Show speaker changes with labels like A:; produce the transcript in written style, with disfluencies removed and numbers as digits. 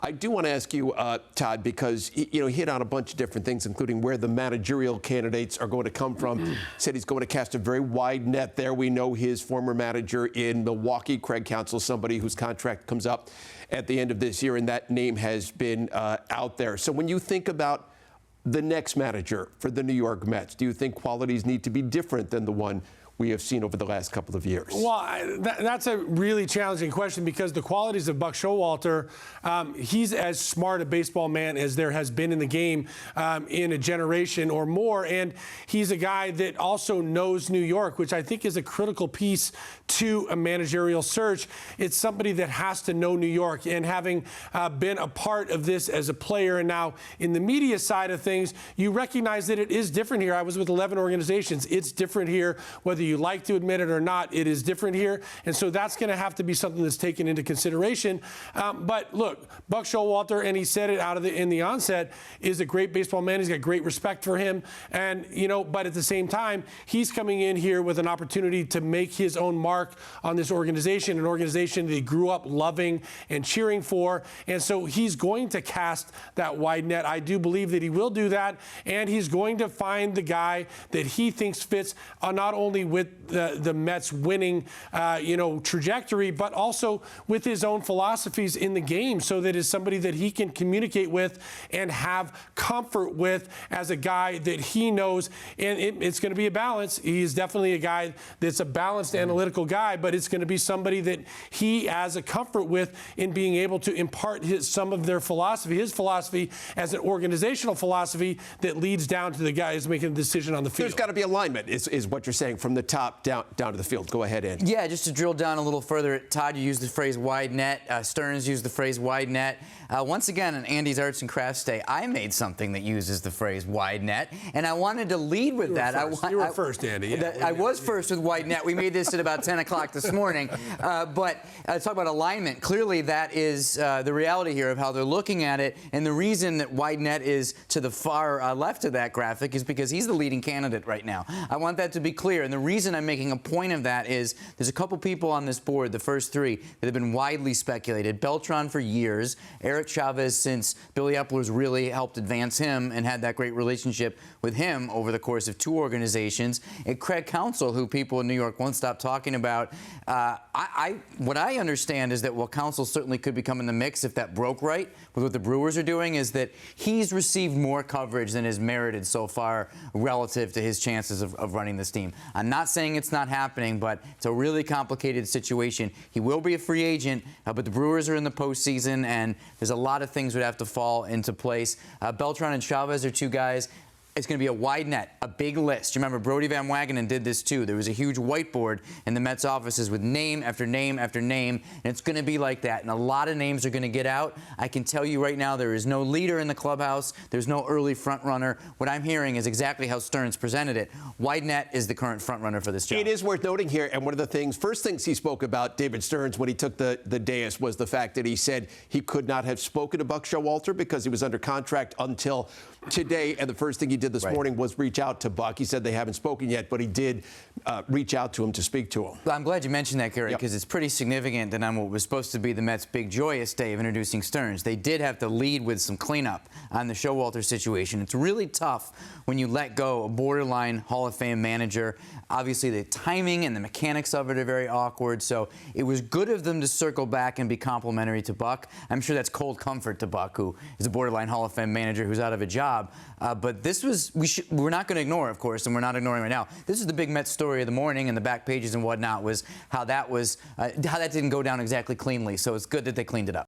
A: I do want to ask you, Todd, because he hit on a bunch of different things, including where the managerial candidates are going to come from. Said he's going to cast a very wide net there. We know his former manager in Milwaukee, Craig Counsell, somebody whose contract comes up at the end of this year, and that name has been out there. So when you think about the next manager for the New York Mets, do you think qualities need to be different than the one we have seen over the last couple of years?
B: Well, that's a really challenging question because the qualities of Buck Showalter, he's as smart a baseball man as there has been in the game in a generation or more. And he's a guy that also knows New York, which I think is a critical piece to a managerial search. It's somebody that has to know New York. And having been a part of this as a player and now in the media side of things, you recognize that it is different here. I was with 11 organizations. It's different here, whether you like to admit it or not. It is different here, and so that's going to have to be something that's taken into consideration. But look, Buck Showalter, and he said it in the onset, is a great baseball man. He's got great respect for him, and but at the same time, he's coming in here with an opportunity to make his own mark on this organization, an organization that he grew up loving and cheering for, and so he's going to cast that wide net. I do believe that he will do that, and he's going to find the guy that he thinks fits not only with the Mets winning, trajectory, but also with his own philosophies in the game, so that is somebody that he can communicate with and have comfort with as a guy that he knows. And it's going to be a balance. He's definitely a guy that's a balanced, analytical guy, but it's going to be somebody that he has a comfort with in being able to impart some of their philosophy, his philosophy as an organizational philosophy that leads down to the guys making the decision on the field.
A: There's got to be alignment, is what you're saying, from the top down to the field. Go ahead, Andy.
C: Yeah, just to drill down a little further, Todd, you used the phrase wide net. Stearns used the phrase wide net. Once again, on Andy's Arts and Crafts Day, I made something that uses the phrase wide net, and I wanted to lead with that.
B: You were first, Andy. Yeah.
C: I was first with wide net. We made this at about 10 o'clock this morning. But talk about alignment. Clearly, that is the reality here of how they're looking at it, and the reason that wide net is to the far left of that graphic is because he's the leading candidate right now. I want that to be clear, and the reason I'm making a point of that is there's a couple people on this board, the first three, that have been widely speculated. Beltran for years, Eric Chavez since Billy Epler's really helped advance him and had that great relationship with him over the course of two organizations, and Craig Counsell, who people in New York won't stop talking about. What I understand is that while Counsell certainly could become in the mix if that broke right with what the Brewers are doing, is that he's received more coverage than is merited so far relative to his chances of running this team. I'm not saying it's not happening, but it's a really complicated situation. He will be a free agent, but the Brewers are in the postseason, and there's a lot of things would have to fall into place. Beltran and Chavez are two guys. It's going to be a wide net, a big list. You remember Brodie Van Wagenen did this too. There was a huge whiteboard in the Mets offices with name after name after name, and it's going to be like that. And a lot of names are going to get out. I can tell you right now there is no leader in the clubhouse. There's no early front runner. What I'm hearing is exactly how Stearns presented it. Wide net is the current front runner for this job.
A: It is worth noting here, and one of the first things he spoke about, David Stearns, when he took the dais, was the fact that he said he could not have spoken to Buck Showalter because he was under contract until today, and the first thing he did this morning was reach out to Buck. He said they haven't spoken yet, but he did reach out to him to speak to him.
C: Well, I'm glad you mentioned that, Gary, because it's pretty significant that on what was supposed to be the Mets' big joyous day of introducing Stearns, they did have to lead with some cleanup on the Showalter situation. It's really tough when you let go a borderline Hall of Fame manager. Obviously, the timing and the mechanics of it are very awkward, so it was good of them to circle back and be complimentary to Buck. I'm sure that's cold comfort to Buck, who is a borderline Hall of Fame manager who's out of a job. But this was, we're not going to ignore, of course, and we're not ignoring right now. This is the big Mets story of the morning, and the back pages and whatnot was how that didn't go down exactly cleanly. So it's good that they cleaned it up.